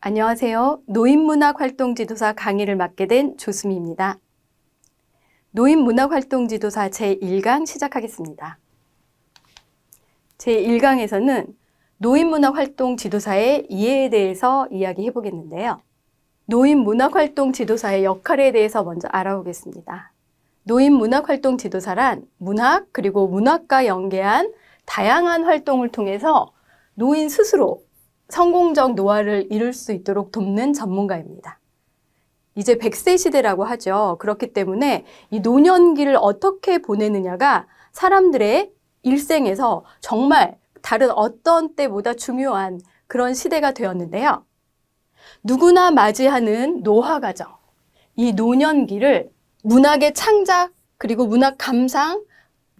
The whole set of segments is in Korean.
안녕하세요. 노인문학활동지도사 강의를 맡게 된 조수미입니다. 노인문학활동지도사 제1강 시작하겠습니다. 제1강에서는 노인문학활동지도사의 이해에 대해서 이야기해 보겠는데요. 노인문학활동지도사의 역할에 대해서 먼저 알아보겠습니다. 노인문학활동지도사란 문학 그리고 문학과 연계한 다양한 활동을 통해서 노인 스스로 성공적 노화를 이룰 수 있도록 돕는 전문가입니다. 이제 100세 시대라고 하죠. 그렇기 때문에 이 노년기를 어떻게 보내느냐가 사람들의 일생에서 정말 다른 어떤 때보다 중요한 그런 시대가 되었는데요. 누구나 맞이하는 노화 과정, 이 노년기를 문학의 창작 그리고 문학 감상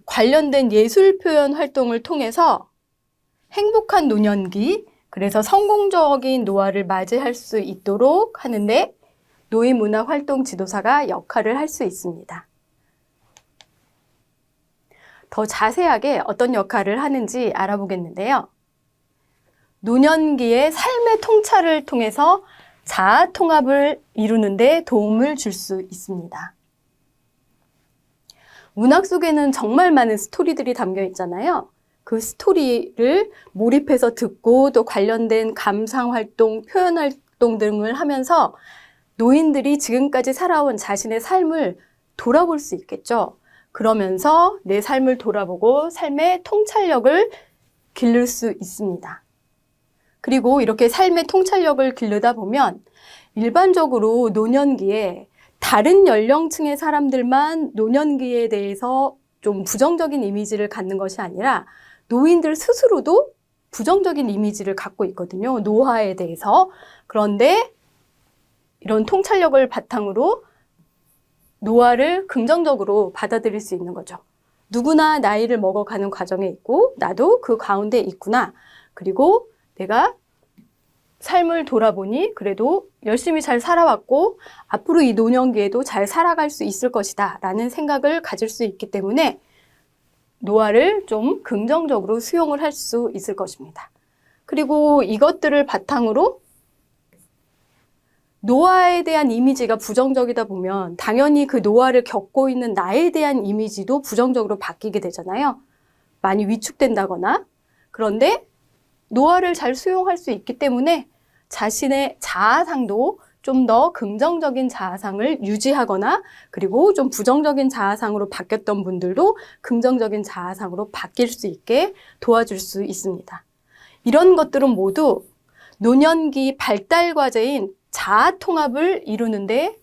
관련된 예술 표현 활동을 통해서 행복한 노년기, 그래서 성공적인 노화를 맞이할 수 있도록 하는데 노인문학활동지도사가 역할을 할 수 있습니다. 더 자세하게 어떤 역할을 하는지 알아보겠는데요. 노년기의 삶의 통찰을 통해서 자아 통합을 이루는 데 도움을 줄 수 있습니다. 문학 속에는 정말 많은 스토리들이 담겨 있잖아요. 그 스토리를 몰입해서 듣고 또 관련된 감상활동, 표현활동 등을 하면서 노인들이 지금까지 살아온 자신의 삶을 돌아볼 수 있겠죠. 그러면서 내 삶을 돌아보고 삶의 통찰력을 기를 수 있습니다. 그리고 이렇게 삶의 통찰력을 기르다 보면 일반적으로 노년기에 다른 연령층의 사람들만 노년기에 대해서 좀 부정적인 이미지를 갖는 것이 아니라 노인들 스스로도 부정적인 이미지를 갖고 있거든요. 노화에 대해서. 그런데 이런 통찰력을 바탕으로 노화를 긍정적으로 받아들일 수 있는 거죠. 누구나 나이를 먹어가는 과정에 있고 나도 그 가운데 있구나. 그리고 내가 삶을 돌아보니 그래도 열심히 잘 살아왔고 앞으로 이 노년기에도 잘 살아갈 수 있을 것이다 라는 생각을 가질 수 있기 때문에 노화를 좀 긍정적으로 수용을 할 수 있을 것입니다. 그리고 이것들을 바탕으로 노화에 대한 이미지가 부정적이다 보면 당연히 그 노화를 겪고 있는 나에 대한 이미지도 부정적으로 바뀌게 되잖아요. 많이 위축된다거나. 그런데 노화를 잘 수용할 수 있기 때문에 자신의 자아상도 좀 더 긍정적인 자아상을 유지하거나 그리고 좀 부정적인 자아상으로 바뀌었던 분들도 긍정적인 자아상으로 바뀔 수 있게 도와줄 수 있습니다. 이런 것들은 모두 노년기 발달 과제인 자아 통합을 이루는데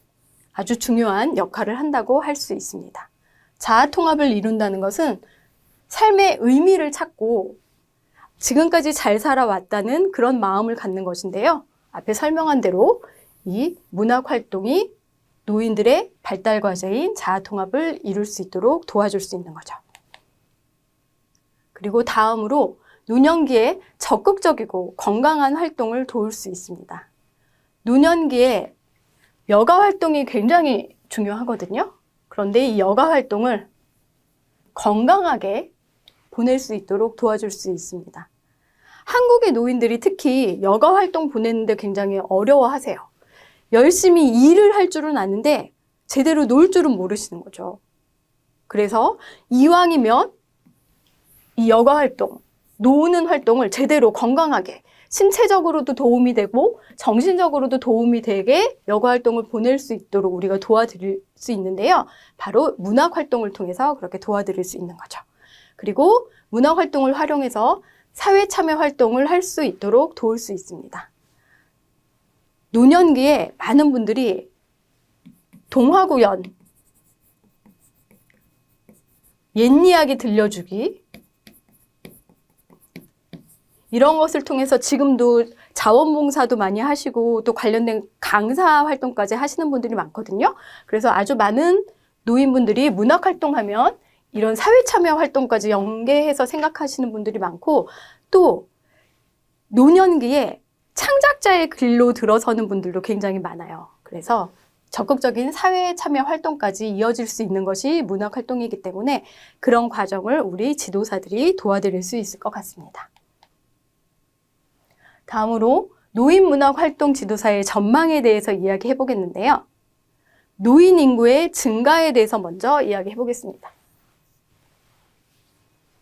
아주 중요한 역할을 한다고 할 수 있습니다. 자아 통합을 이룬다는 것은 삶의 의미를 찾고 지금까지 잘 살아왔다는 그런 마음을 갖는 것인데요. 앞에 설명한 대로 이 문학활동이 노인들의 발달 과제인 자아 통합을 이룰 수 있도록 도와줄 수 있는 거죠. 그리고 다음으로 노년기에 적극적이고 건강한 활동을 도울 수 있습니다. 노년기에 여가 활동이 굉장히 중요하거든요. 그런데 이 여가 활동을 건강하게 보낼 수 있도록 도와줄 수 있습니다. 한국의 노인들이 특히 여가 활동 보내는데 굉장히 어려워하세요. 열심히 일을 할 줄은 아는데 제대로 놀 줄은 모르시는 거죠. 그래서 이왕이면 이 여가 활동, 노는 활동을 제대로 건강하게 신체적으로도 도움이 되고 정신적으로도 도움이 되게 여가 활동을 보낼 수 있도록 우리가 도와드릴 수 있는데요. 바로 문학 활동을 통해서 그렇게 도와드릴 수 있는 거죠. 그리고 문학 활동을 활용해서 사회 참여 활동을 할 수 있도록 도울 수 있습니다. 노년기에 많은 분들이 동화구연, 옛 이야기 들려주기 이런 것을 통해서 지금도 자원봉사도 많이 하시고 또 관련된 강사 활동까지 하시는 분들이 많거든요. 그래서 아주 많은 노인분들이 문학 활동하면 이런 사회 참여 활동까지 연계해서 생각하시는 분들이 많고 또 노년기에 창작자의 길로 들어서는 분들도 굉장히 많아요. 그래서 적극적인 사회 참여 활동까지 이어질 수 있는 것이 문학 활동이기 때문에 그런 과정을 우리 지도사들이 도와드릴 수 있을 것 같습니다. 다음으로 노인문화활동 지도사의 전망에 대해서 이야기해 보겠는데요. 노인 인구의 증가에 대해서 먼저 이야기해 보겠습니다.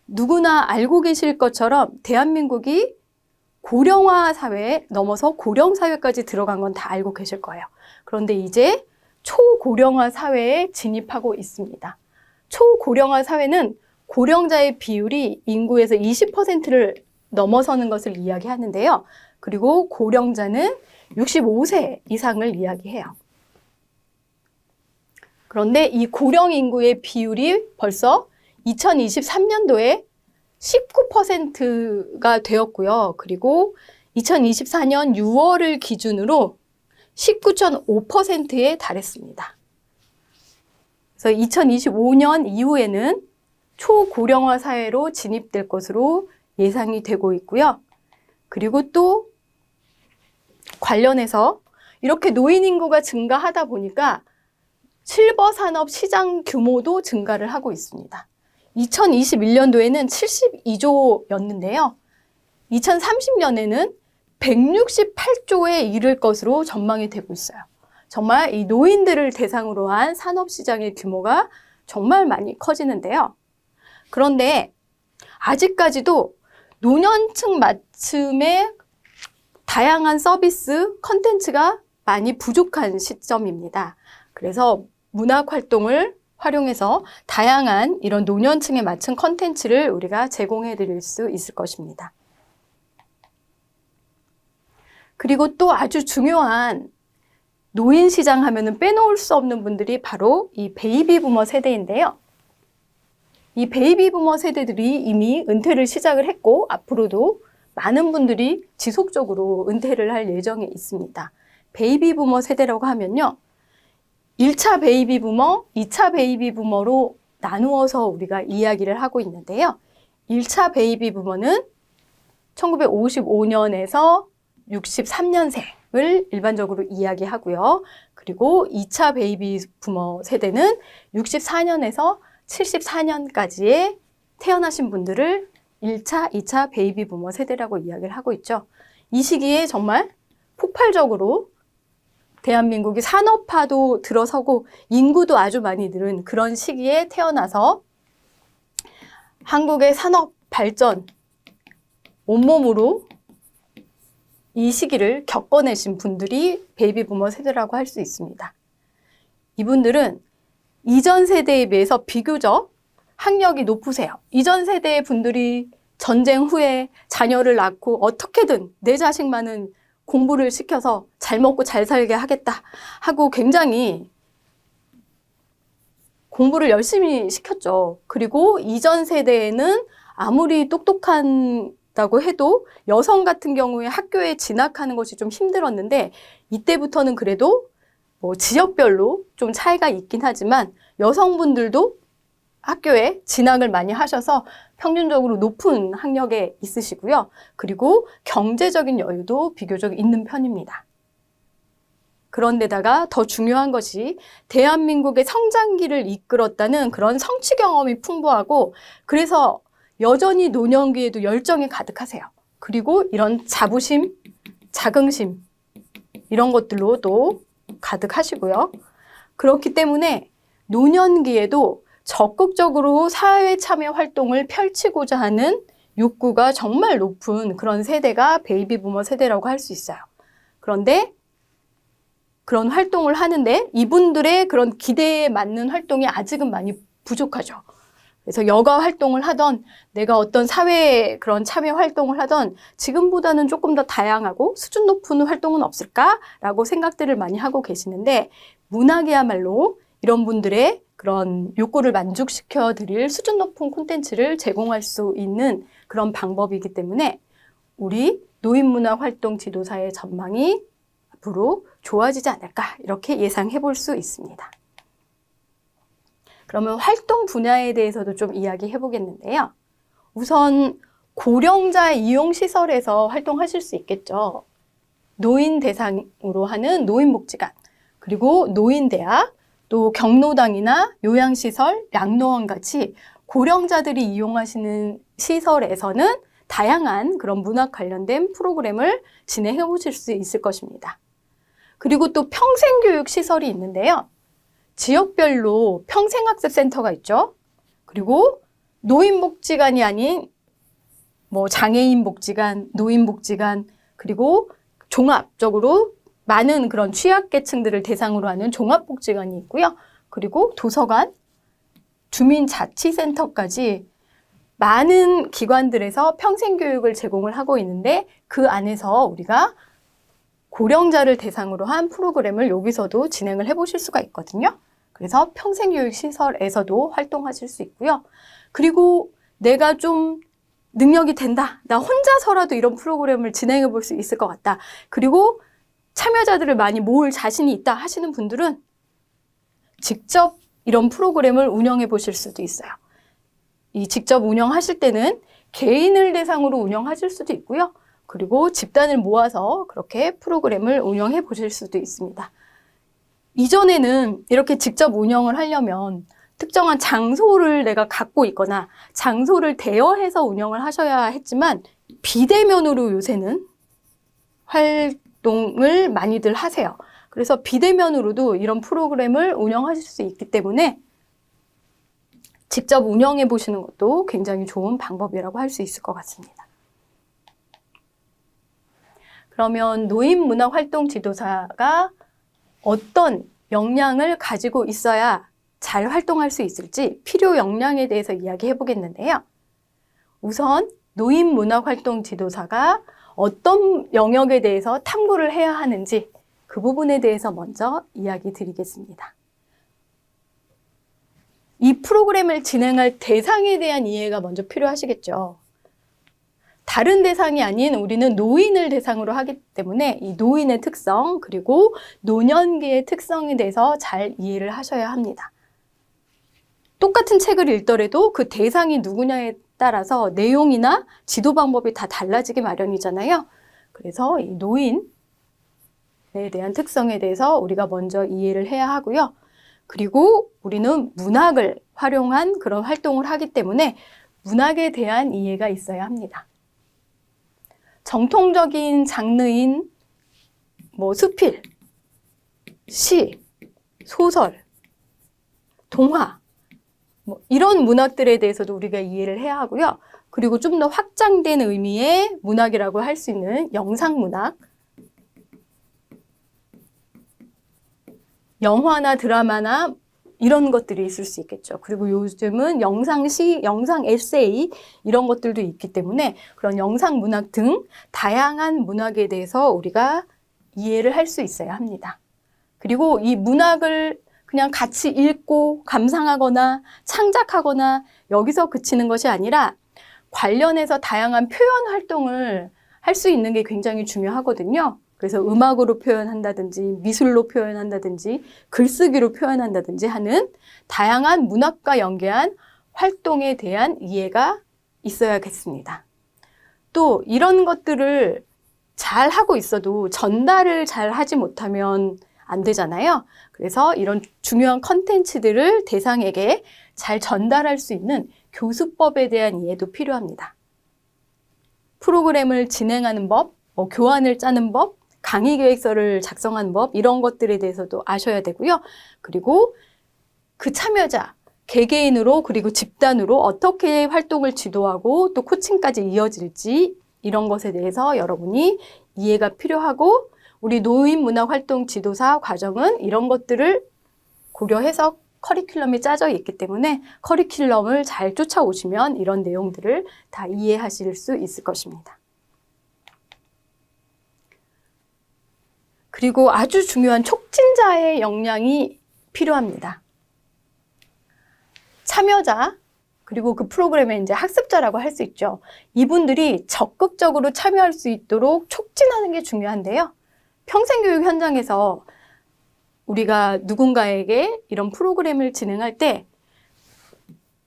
누구나 알고 계실 것처럼 대한민국이 고령화 사회에 넘어서 고령 사회까지 들어간 건 다 알고 계실 거예요. 그런데 이제 초고령화 사회에 진입하고 있습니다. 초고령화 사회는 고령자의 비율이 인구에서 20%를 넘어서는 것을 이야기하는데요. 그리고 고령자는 65세 이상을 이야기해요. 그런데 이 고령 인구의 비율이 벌써 2023년도에 19%가 되었고요. 그리고 2024년 6월을 기준으로 19.5%에 달했습니다. 그래서 2025년 이후에는 초고령화 사회로 진입될 것으로 예상이 되고 있고요. 그리고 또 관련해서 이렇게 노인 인구가 증가하다 보니까 실버 산업 시장 규모도 증가를 하고 있습니다. 2021년도에는 72조였는데요. 2030년에는 168조에 이를 것으로 전망이 되고 있어요. 정말 이 노인들을 대상으로 한 산업시장의 규모가 정말 많이 커지는데요. 그런데 아직까지도 노년층 맞춤의 다양한 서비스, 컨텐츠가 많이 부족한 시점입니다. 그래서 문학활동을 활용해서 다양한 이런 노년층에 맞춘 컨텐츠를 우리가 제공해 드릴 수 있을 것입니다. 그리고 또 아주 중요한 노인 시장 하면은 빼놓을 수 없는 분들이 바로 이 베이비 부머 세대인데요. 이 베이비 부머 세대들이 이미 은퇴를 시작을 했고 앞으로도 많은 분들이 지속적으로 은퇴를 할 예정에 있습니다. 베이비 부머 세대라고 하면요. 1차 베이비 부머, 2차 베이비 부머로 나누어서 우리가 이야기를 하고 있는데요. 1차 베이비 부머는 1955년에서 63년생을 일반적으로 이야기하고요. 그리고 2차 베이비 부머 세대는 64년에서 74년까지에 태어나신 분들을 1차, 2차 베이비 부머 세대라고 이야기를 하고 있죠. 이 시기에 정말 폭발적으로 대한민국이 산업화도 들어서고 인구도 아주 많이 늘은 그런 시기에 태어나서 한국의 산업 발전 온몸으로 이 시기를 겪어내신 분들이 베이비 부머 세대라고 할 수 있습니다. 이분들은 이전 세대에 비해서 비교적 학력이 높으세요. 이전 세대의 분들이 전쟁 후에 자녀를 낳고 어떻게든 내 자식만은 공부를 시켜서 잘 먹고 잘 살게 하겠다 하고 굉장히 공부를 열심히 시켰죠. 그리고 이전 세대에는 아무리 똑똑하다고 해도 여성 같은 경우에 학교에 진학하는 것이 좀 힘들었는데 이때부터는 그래도 뭐 지역별로 좀 차이가 있긴 하지만 여성분들도 학교에 진학을 많이 하셔서 평균적으로 높은 학력에 있으시고요. 그리고 경제적인 여유도 비교적 있는 편입니다. 그런데다가 더 중요한 것이 대한민국의 성장기를 이끌었다는 그런 성취 경험이 풍부하고 그래서 여전히 노년기에도 열정이 가득하세요. 그리고 이런 자부심, 자긍심 이런 것들로 또 가득하시고요. 그렇기 때문에 노년기에도 적극적으로 사회 참여 활동을 펼치고자 하는 욕구가 정말 높은 그런 세대가 베이비 부머 세대라고 할 수 있어요. 그런데 그런 활동을 하는데 이분들의 그런 기대에 맞는 활동이 아직은 많이 부족하죠. 그래서 여가 활동을 하던 내가 어떤 사회에 그런 참여 활동을 하던 지금보다는 조금 더 다양하고 수준 높은 활동은 없을까라고 생각들을 많이 하고 계시는데 문학이야말로 이런 분들의 그런 욕구를 만족시켜 드릴 수준 높은 콘텐츠를 제공할 수 있는 그런 방법이기 때문에 우리 노인문화활동 지도사의 전망이 앞으로 좋아지지 않을까 이렇게 예상해 볼 수 있습니다. 그러면 활동 분야에 대해서도 좀 이야기해 보겠는데요. 우선 고령자 이용시설에서 활동하실 수 있겠죠. 노인 대상으로 하는 노인복지관, 그리고 노인대학, 또 경로당이나 요양시설, 양로원 같이 고령자들이 이용하시는 시설에서는 다양한 그런 문학 관련된 프로그램을 진행해 보실 수 있을 것입니다. 그리고 또 평생교육 시설이 있는데요. 지역별로 평생학습센터가 있죠. 그리고 노인복지관이 아닌 장애인복지관, 노인복지관, 그리고 종합적으로 많은 그런 취약계층들을 대상으로 하는 종합복지관이 있고요. 그리고 도서관, 주민자치센터까지 많은 기관들에서 평생교육을 제공을 하고 있는데 그 안에서 우리가 고령자를 대상으로 한 프로그램을 여기서도 진행을 해보실 수가 있거든요. 그래서 평생교육시설에서도 활동하실 수 있고요. 그리고 내가 좀 능력이 된다. 나 혼자서라도 이런 프로그램을 진행해 볼 수 있을 것 같다. 그리고 참여자들을 많이 모을 자신이 있다 하시는 분들은 직접 이런 프로그램을 운영해 보실 수도 있어요. 이 직접 운영하실 때는 개인을 대상으로 운영하실 수도 있고요. 그리고 집단을 모아서 그렇게 프로그램을 운영해 보실 수도 있습니다. 이전에는 이렇게 직접 운영을 하려면 특정한 장소를 내가 갖고 있거나 장소를 대여해서 운영을 하셔야 했지만 비대면으로 요새는 활동을 많이들 하세요. 그래서 비대면으로도 이런 프로그램을 운영하실 수 있기 때문에 직접 운영해 보시는 것도 굉장히 좋은 방법이라고 할 수 있을 것 같습니다. 그러면 노인문화활동 지도사가 어떤 역량을 가지고 있어야 잘 활동할 수 있을지 필요 역량에 대해서 이야기해 보겠는데요. 우선 노인문화활동 지도사가 어떤 영역에 대해서 탐구를 해야 하는지 그 부분에 대해서 먼저 이야기 드리겠습니다. 이 프로그램을 진행할 대상에 대한 이해가 먼저 필요하시겠죠. 다른 대상이 아닌 우리는 노인을 대상으로 하기 때문에 이 노인의 특성 그리고 노년기의 특성에 대해서 잘 이해를 하셔야 합니다. 똑같은 책을 읽더라도 그 대상이 누구냐에 따라서 내용이나 지도 방법이 다 달라지기 마련이잖아요. 그래서 이 노인에 대한 특성에 대해서 우리가 먼저 이해를 해야 하고요. 그리고 우리는 문학을 활용한 그런 활동을 하기 때문에 문학에 대한 이해가 있어야 합니다. 정통적인 장르인 수필, 시, 소설, 동화 이런 문학들에 대해서도 우리가 이해를 해야 하고요. 그리고 좀 더 확장된 의미의 문학이라고 할 수 있는 영상문학, 영화나 드라마나 이런 것들이 있을 수 있겠죠. 그리고 요즘은 영상시, 영상 에세이 이런 것들도 있기 때문에 그런 영상문학 등 다양한 문학에 대해서 우리가 이해를 할 수 있어야 합니다. 그리고 이 문학을 그냥 같이 읽고 감상하거나 창작하거나 여기서 그치는 것이 아니라 관련해서 다양한 표현 활동을 할 수 있는 게 굉장히 중요하거든요. 그래서 음악으로 표현한다든지 미술로 표현한다든지 글쓰기로 표현한다든지 하는 다양한 문학과 연계한 활동에 대한 이해가 있어야겠습니다. 또 이런 것들을 잘 하고 있어도 전달을 잘 하지 못하면 안 되잖아요. 그래서 이런 중요한 컨텐츠들을 대상에게 잘 전달할 수 있는 교수법에 대한 이해도 필요합니다. 프로그램을 진행하는 법, 교안을 짜는 법, 강의 계획서를 작성하는 법 이런 것들에 대해서도 아셔야 되고요. 그리고 그 참여자, 개개인으로 그리고 집단으로 어떻게 활동을 지도하고 또 코칭까지 이어질지 이런 것에 대해서 여러분이 이해가 필요하고 우리 노인문화활동 지도사 과정은 이런 것들을 고려해서 커리큘럼이 짜져 있기 때문에 커리큘럼을 잘 쫓아오시면 이런 내용들을 다 이해하실 수 있을 것입니다. 그리고 아주 중요한 촉진자의 역량이 필요합니다. 참여자, 그리고 그 프로그램의 이제 학습자라고 할 수 있죠. 이분들이 적극적으로 참여할 수 있도록 촉진하는 게 중요한데요. 평생교육 현장에서 우리가 누군가에게 이런 프로그램을 진행할 때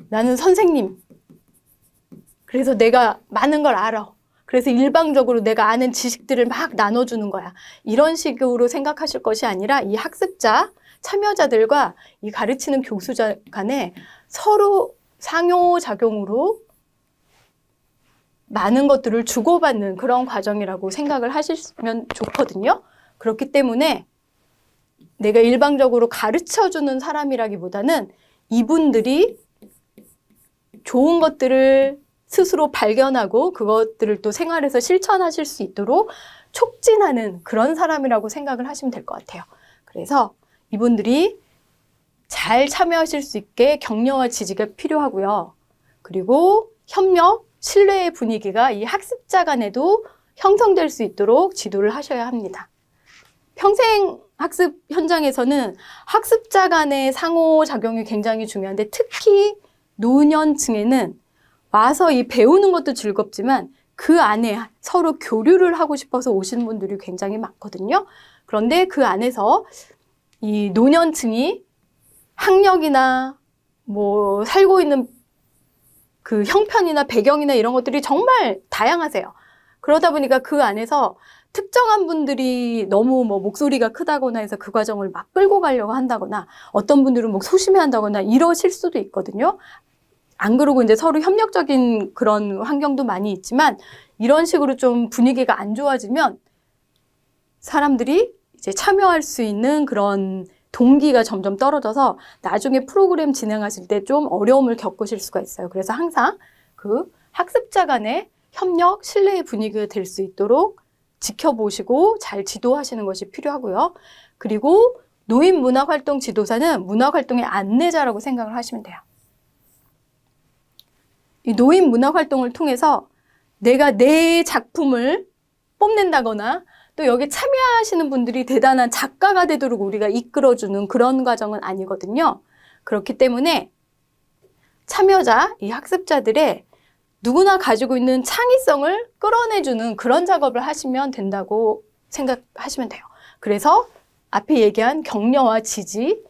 나는 선생님, 그래서 내가 많은 걸 알아. 그래서 일방적으로 내가 아는 지식들을 막 나눠주는 거야. 이런 식으로 생각하실 것이 아니라 이 학습자, 참여자들과 이 가르치는 교수자 간에 서로 상호작용으로 많은 것들을 주고받는 그런 과정이라고 생각을 하시면 좋거든요. 그렇기 때문에 내가 일방적으로 가르쳐주는 사람이라기보다는 이분들이 좋은 것들을 스스로 발견하고 그것들을 또 생활에서 실천하실 수 있도록 촉진하는 그런 사람이라고 생각을 하시면 될 것 같아요. 그래서 이분들이 잘 참여하실 수 있게 격려와 지지가 필요하고요. 그리고 협력, 신뢰의 분위기가 이 학습자 간에도 형성될 수 있도록 지도를 하셔야 합니다. 평생 학습 현장에서는 학습자 간의 상호작용이 굉장히 중요한데 특히 노년층에는 와서 이 배우는 것도 즐겁지만 그 안에 서로 교류를 하고 싶어서 오시는 분들이 굉장히 많거든요. 그런데 그 안에서 이 노년층이 학력이나 뭐 살고 있는 그 형편이나 배경이나 이런 것들이 정말 다양하세요. 그러다 보니까 그 안에서 특정한 분들이 너무 뭐 목소리가 크다거나 해서 그 과정을 막 끌고 가려고 한다거나 어떤 분들은 뭐 소심해한다거나 이러실 수도 있거든요. 안 그러고 이제 서로 협력적인 그런 환경도 많이 있지만 이런 식으로 좀 분위기가 안 좋아지면 사람들이 이제 참여할 수 있는 그런 동기가 점점 떨어져서 나중에 프로그램 진행하실 때 좀 어려움을 겪으실 수가 있어요. 그래서 항상 그 학습자 간의 협력, 신뢰의 분위기가 될 수 있도록 지켜보시고 잘 지도하시는 것이 필요하고요. 그리고 노인 문학활동 지도사는 문학활동의 안내자라고 생각을 하시면 돼요. 이 노인 문학활동을 통해서 내가 내 작품을 뽐낸다거나 또 여기 참여하시는 분들이 대단한 작가가 되도록 우리가 이끌어주는 그런 과정은 아니거든요. 그렇기 때문에 참여자, 이 학습자들의 누구나 가지고 있는 창의성을 끌어내주는 그런 작업을 하시면 된다고 생각하시면 돼요. 그래서 앞에 얘기한 격려와 지지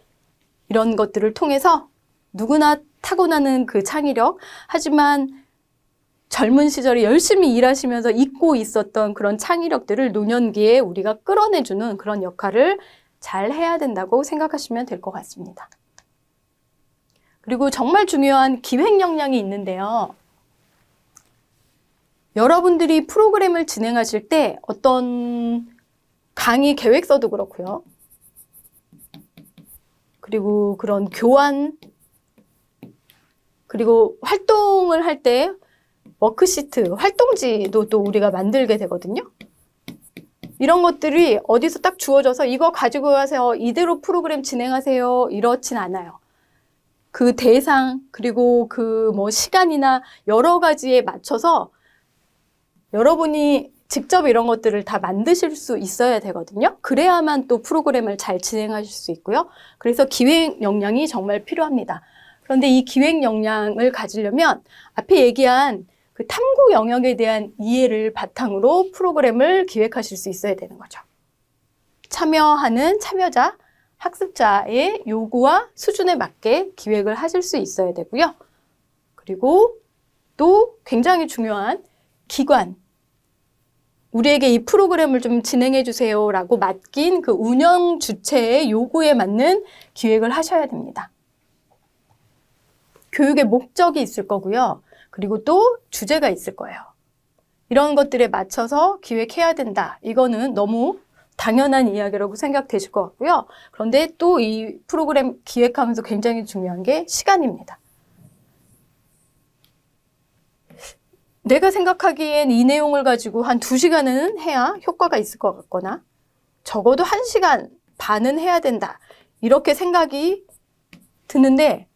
이런 것들을 통해서 누구나 타고나는 그 창의력, 하지만 젊은 시절에 열심히 일하시면서 잊고 있었던 그런 창의력들을 노년기에 우리가 끌어내주는 그런 역할을 잘 해야 된다고 생각하시면 될 것 같습니다. 그리고 정말 중요한 기획 역량이 있는데요. 여러분들이 프로그램을 진행하실 때 어떤 강의 계획서도 그렇고요. 그리고 그런 교환, 그리고 활동을 할 때 워크시트, 활동지도 또 우리가 만들게 되거든요. 이런 것들이 어디서 딱 주어져서 이거 가지고 가세요, 이대로 프로그램 진행하세요, 이렇진 않아요. 그 대상, 그리고 그 뭐 시간이나 여러 가지에 맞춰서 여러분이 직접 이런 것들을 다 만드실 수 있어야 되거든요. 그래야만 또 프로그램을 잘 진행하실 수 있고요. 그래서 기획 역량이 정말 필요합니다. 그런데 이 기획 역량을 가지려면 앞에 얘기한 그 탐구 영역에 대한 이해를 바탕으로 프로그램을 기획하실 수 있어야 되는 거죠. 참여하는 참여자, 학습자의 요구와 수준에 맞게 기획을 하실 수 있어야 되고요. 그리고 또 굉장히 중요한 기관, 우리에게 이 프로그램을 좀 진행해 주세요 라고 맡긴 그 운영 주체의 요구에 맞는 기획을 하셔야 됩니다. 교육의 목적이 있을 거고요. 그리고 또 주제가 있을 거예요. 이런 것들에 맞춰서 기획해야 된다. 이거는 너무 당연한 이야기라고 생각되실 것 같고요. 그런데 또 이 프로그램 기획하면서 굉장히 중요한 게 시간입니다. 내가 생각하기엔 이 내용을 가지고 한 2시간은 해야 효과가 있을 것 같거나 적어도 1시간 반은 해야 된다. 이렇게 생각이 드는데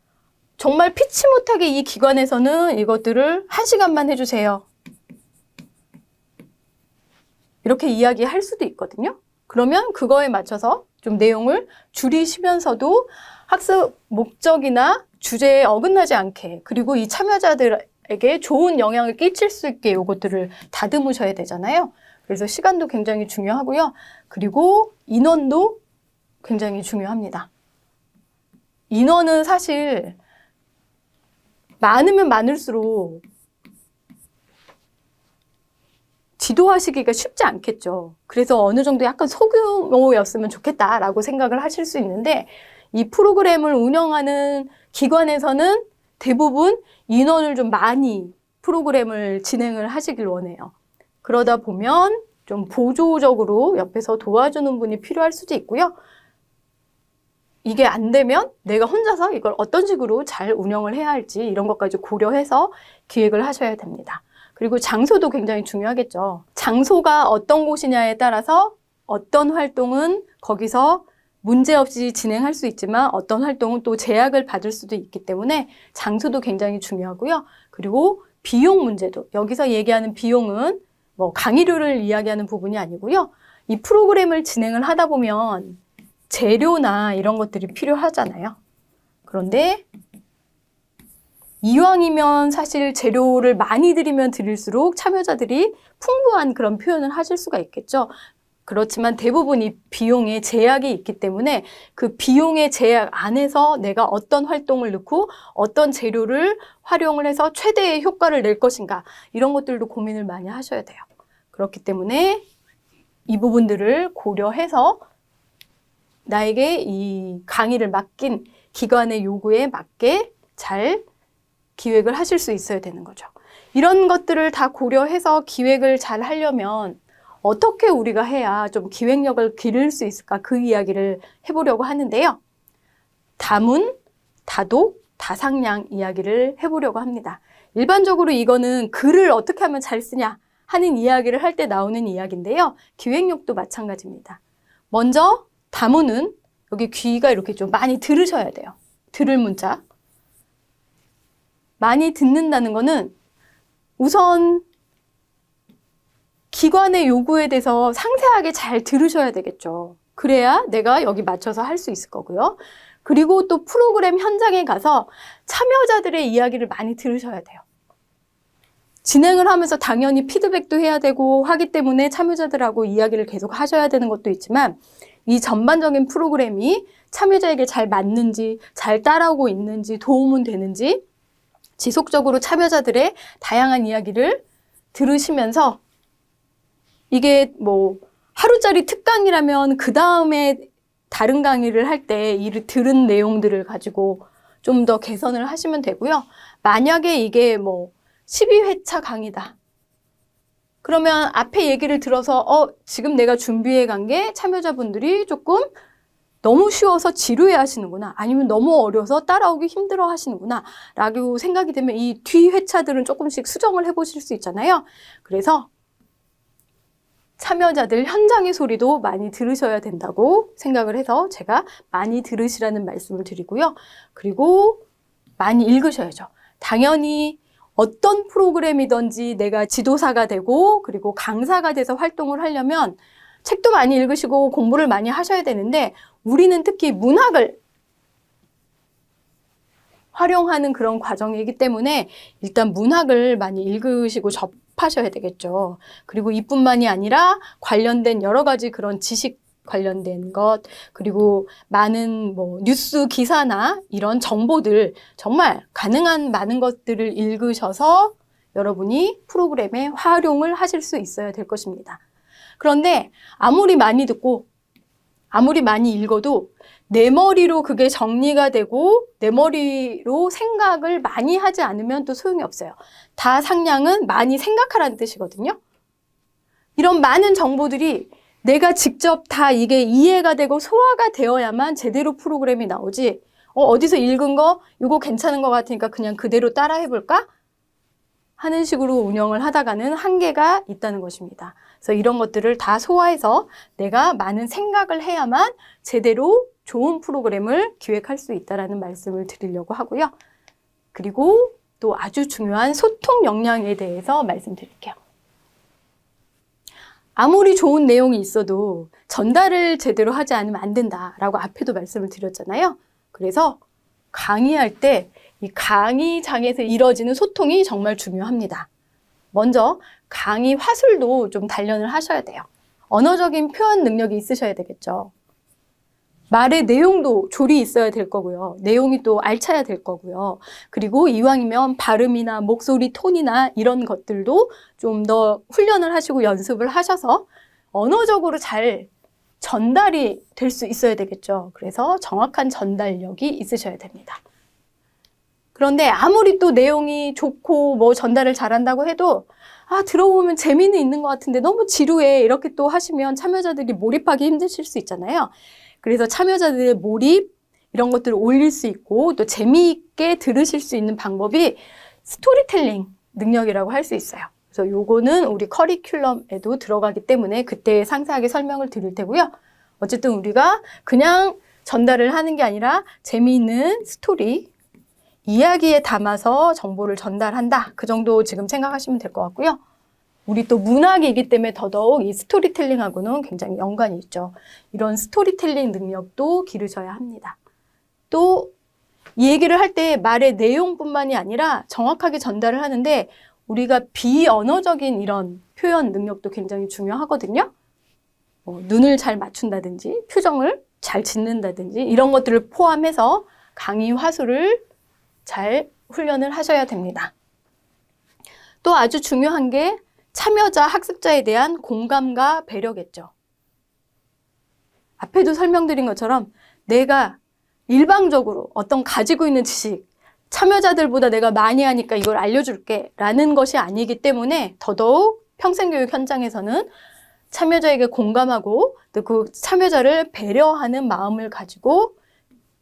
정말 피치 못하게 이 기관에서는 이것들을 1시간만 해주세요. 이렇게 이야기할 수도 있거든요. 그러면 그거에 맞춰서 좀 내용을 줄이시면서도 학습 목적이나 주제에 어긋나지 않게, 그리고 이 참여자들에게 좋은 영향을 끼칠 수 있게 이것들을 다듬으셔야 되잖아요. 그래서 시간도 굉장히 중요하고요. 그리고 인원도 굉장히 중요합니다. 인원은 사실 많으면 많을수록 지도하시기가 쉽지 않겠죠. 그래서 어느 정도 약간 소규모였으면 좋겠다라고 생각을 하실 수 있는데 이 프로그램을 운영하는 기관에서는 대부분 인원을 좀 많이 프로그램을 진행을 하시길 원해요. 그러다 보면 좀 보조적으로 옆에서 도와주는 분이 필요할 수도 있고요. 이게 안 되면 내가 혼자서 이걸 어떤 식으로 잘 운영을 해야 할지 이런 것까지 고려해서 기획을 하셔야 됩니다. 그리고 장소도 굉장히 중요하겠죠. 장소가 어떤 곳이냐에 따라서 어떤 활동은 거기서 문제없이 진행할 수 있지만 어떤 활동은 또 제약을 받을 수도 있기 때문에 장소도 굉장히 중요하고요. 그리고 비용 문제도, 여기서 얘기하는 비용은 뭐 강의료를 이야기하는 부분이 아니고요. 이 프로그램을 진행을 하다 보면 재료나 이런 것들이 필요하잖아요. 그런데 이왕이면 사실 재료를 많이 들이면 들일수록 참여자들이 풍부한 그런 표현을 하실 수가 있겠죠. 그렇지만 대부분 이 비용에 제약이 있기 때문에 그 비용의 제약 안에서 내가 어떤 활동을 넣고 어떤 재료를 활용을 해서 최대의 효과를 낼 것인가 이런 것들도 고민을 많이 하셔야 돼요. 그렇기 때문에 이 부분들을 고려해서 나에게 이 강의를 맡긴 기관의 요구에 맞게 잘 기획을 하실 수 있어야 되는 거죠. 이런 것들을 다 고려해서 기획을 잘 하려면 어떻게 우리가 해야 좀 기획력을 기를 수 있을까 그 이야기를 해보려고 하는데요. 다문, 다독, 다상량 이야기를 해보려고 합니다. 일반적으로 이거는 글을 어떻게 하면 잘 쓰냐 하는 이야기를 할 때 나오는 이야기인데요. 기획력도 마찬가지입니다. 먼저 다문은 여기 귀가 이렇게 좀 많이 들으셔야 돼요. 들을 문자. 많이 듣는다는 거는 우선 기관의 요구에 대해서 상세하게 잘 들으셔야 되겠죠. 그래야 내가 여기 맞춰서 할 수 있을 거고요. 그리고 또 프로그램 현장에 가서 참여자들의 이야기를 많이 들으셔야 돼요. 진행을 하면서 당연히 피드백도 해야 되고 하기 때문에 참여자들하고 이야기를 계속 하셔야 되는 것도 있지만 이 전반적인 프로그램이 참여자에게 잘 맞는지, 잘 따라오고 있는지, 도움은 되는지 지속적으로 참여자들의 다양한 이야기를 들으시면서 이게 뭐 하루짜리 특강이라면 그 다음에 다른 강의를 할 때 이 들은 내용들을 가지고 좀 더 개선을 하시면 되고요. 만약에 이게 뭐 12회차 강의다. 그러면 앞에 얘기를 들어서 지금 내가 준비해 간 게 참여자분들이 조금 너무 쉬워서 지루해 하시는구나. 아니면 너무 어려워서 따라오기 힘들어 하시는구나. 라고 생각이 되면 이 뒤 회차들은 조금씩 수정을 해보실 수 있잖아요. 그래서 참여자들 현장의 소리도 많이 들으셔야 된다고 생각을 해서 제가 많이 들으시라는 말씀을 드리고요. 그리고 많이 읽으셔야죠. 당연히 어떤 프로그램이든지 내가 지도사가 되고 그리고 강사가 돼서 활동을 하려면 책도 많이 읽으시고 공부를 많이 하셔야 되는데 우리는 특히 문학을 활용하는 그런 과정이기 때문에 일단 문학을 많이 읽으시고 접하셔야 되겠죠. 그리고 이뿐만이 아니라 관련된 여러 가지 그런 지식 관련된 것, 그리고 많은 뭐 뉴스 기사나 이런 정보들 정말 가능한 많은 것들을 읽으셔서 여러분이 프로그램에 활용을 하실 수 있어야 될 것입니다. 그런데 아무리 많이 듣고 아무리 많이 읽어도 내 머리로 그게 정리가 되고 내 머리로 생각을 많이 하지 않으면 또 소용이 없어요. 다상량은 많이 생각하라는 뜻이거든요. 이런 많은 정보들이 내가 직접 다 이게 이해가 되고 소화가 되어야만 제대로 프로그램이 나오지. 어디서 읽은 거 이거 괜찮은 것 같으니까 그냥 그대로 따라 해볼까? 하는 식으로 운영을 하다가는 한계가 있다는 것입니다. 그래서 이런 것들을 다 소화해서 내가 많은 생각을 해야만 제대로 좋은 프로그램을 기획할 수 있다는 말씀을 드리려고 하고요. 그리고 또 아주 중요한 소통 역량에 대해서 말씀드릴게요. 아무리 좋은 내용이 있어도 전달을 제대로 하지 않으면 안 된다라고 앞에도 말씀을 드렸잖아요. 그래서 강의할 때 이 강의장에서 이뤄지는 소통이 정말 중요합니다. 먼저 강의 화술도 좀 단련을 하셔야 돼요. 언어적인 표현 능력이 있으셔야 되겠죠. 말의 내용도 조리 있어야 될 거고요. 내용이 또 알차야 될 거고요. 그리고 이왕이면 발음이나 목소리 톤이나 이런 것들도 좀 더 훈련을 하시고 연습을 하셔서 언어적으로 잘 전달이 될 수 있어야 되겠죠. 그래서 정확한 전달력이 있으셔야 됩니다. 그런데 아무리 또 내용이 좋고 뭐 전달을 잘한다고 해도 들어보면 재미는 있는 것 같은데 너무 지루해. 이렇게 또 하시면 참여자들이 몰입하기 힘드실 수 있잖아요. 그래서 참여자들의 몰입 이런 것들을 올릴 수 있고 또 재미있게 들으실 수 있는 방법이 스토리텔링 능력이라고 할 수 있어요. 그래서 요거는 우리 커리큘럼에도 들어가기 때문에 그때 상세하게 설명을 드릴 테고요. 어쨌든 우리가 그냥 전달을 하는 게 아니라 재미있는 스토리, 이야기에 담아서 정보를 전달한다. 그 정도 지금 생각하시면 될 것 같고요. 우리 또 문학이기 때문에 더더욱 이 스토리텔링하고는 굉장히 연관이 있죠. 이런 스토리텔링 능력도 기르셔야 합니다. 또 이 얘기를 할 때 말의 내용뿐만이 아니라 정확하게 전달을 하는데 우리가 비언어적인 이런 표현 능력도 굉장히 중요하거든요. 눈을 잘 맞춘다든지 표정을 잘 짓는다든지 이런 것들을 포함해서 강의 화술을 잘 훈련을 하셔야 됩니다. 또 아주 중요한 게 참여자, 학습자에 대한 공감과 배려겠죠. 앞에도 설명드린 것처럼 내가 일방적으로 어떤 가지고 있는 지식, 참여자들보다 내가 많이 하니까 이걸 알려줄게 라는 것이 아니기 때문에 더더욱 평생교육 현장에서는 참여자에게 공감하고 또 그 참여자를 배려하는 마음을 가지고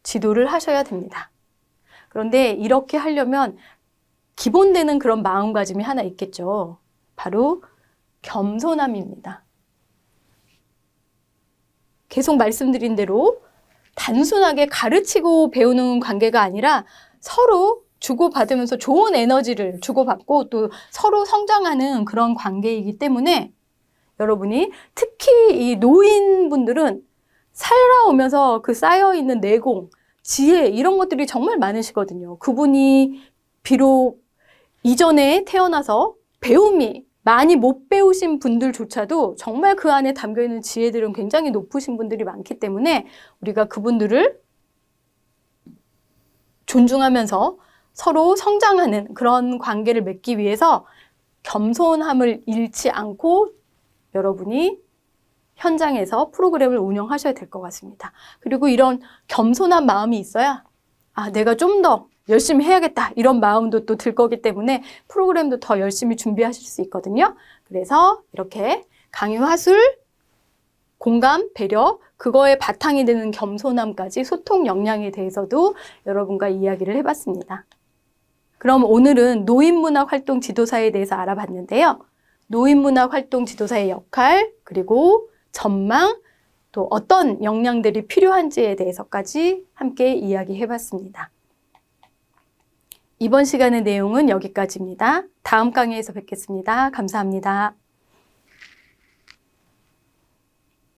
지도를 하셔야 됩니다. 그런데 이렇게 하려면 기본되는 그런 마음가짐이 하나 있겠죠. 바로 겸손함입니다. 계속 말씀드린 대로 단순하게 가르치고 배우는 관계가 아니라 서로 주고받으면서 좋은 에너지를 주고받고 또 서로 성장하는 그런 관계이기 때문에 여러분이 특히 이 노인분들은 살아오면서 그 쌓여있는 내공, 지혜 이런 것들이 정말 많으시거든요. 그분이 비록 이전에 태어나서 배움이 많이 못 배우신 분들조차도 정말 그 안에 담겨있는 지혜들은 굉장히 높으신 분들이 많기 때문에 우리가 그분들을 존중하면서 서로 성장하는 그런 관계를 맺기 위해서 겸손함을 잃지 않고 여러분이 현장에서 프로그램을 운영하셔야 될 것 같습니다. 그리고 이런 겸손한 마음이 있어야 내가 좀 더 열심히 해야겠다 이런 마음도 또 들 거기 때문에 프로그램도 더 열심히 준비하실 수 있거든요. 그래서 이렇게 강의 화술, 공감, 배려, 그거에 바탕이 되는 겸손함까지 소통 역량에 대해서도 여러분과 이야기를 해봤습니다. 그럼 오늘은 노인문학 활동 지도사에 대해서 알아봤는데요. 노인문학 활동 지도사의 역할, 그리고 전망, 또 어떤 역량들이 필요한지에 대해서까지 함께 이야기해봤습니다. 이번 시간의 내용은 여기까지입니다. 다음 강의에서 뵙겠습니다. 감사합니다.